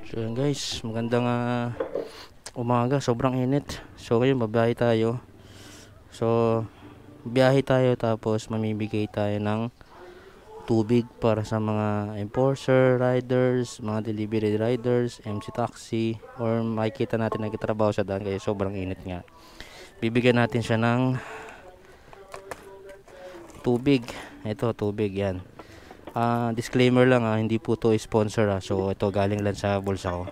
So yun guys, magandang umaga, sobrang init. So ngayon babiyahe tayo. So biyahe tayo tapos mamimigay tayo ng tubig para sa mga enforcer riders, mga delivery riders, MC taxi, or makikita natin nagtatrabaho sa daan kaya sobrang init nga. Bibigyan natin siya ng tubig. Ito tubig yan. Disclaimer lang, hindi po to sponsor. So ito galing lang sa bulsa ko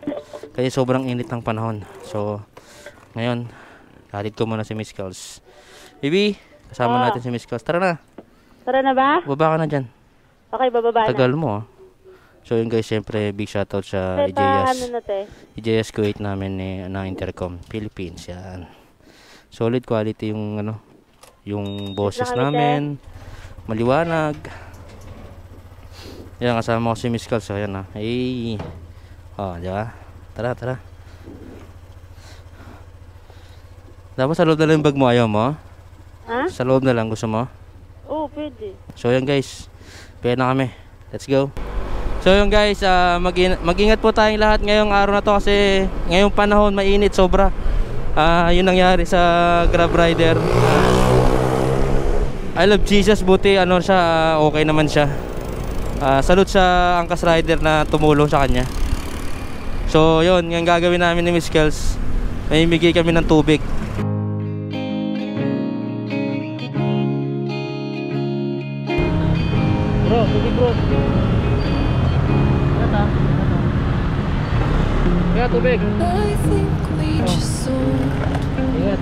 kasi sobrang init ng panahon. So ngayon hatid ko muna si Miss Kels. Baby, kasama natin si Miss Kels. Tara na. Tara na ba? Baba ka na dyan. Okay, bababa na. Tagal mo. So yun guys, syempre big shoutout sa EJS Kuwait namin na Intercom Philippines. Yan, solid quality yung yung boses namin, maliwanag. Yan, kasama ko si Miss Kels. So yan hey. Di ba? Tara. Dapat sa loob na lang yung bag mo, ayaw mo? Ha? Sa loob na lang, gusto mo? Oo, pwede. So yan guys, pwede na kami. Let's go. So yun guys, mag-ingat po tayong lahat ngayong araw na to kasi ngayong panahon mainit sobra. Yun nangyari sa Grab rider. I love Jesus, buti siya, okay naman siya. Salute sa Angkas rider na tumulong sa kanya. So yun, yung gagawin namin ni Miss Kels, may bigay kami ng tubig. Bro, tubig bro. Kaya tubig. Ingat,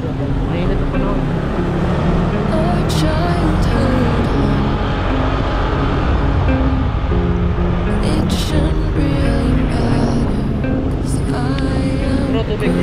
mainit na panahon. Bro, tubig.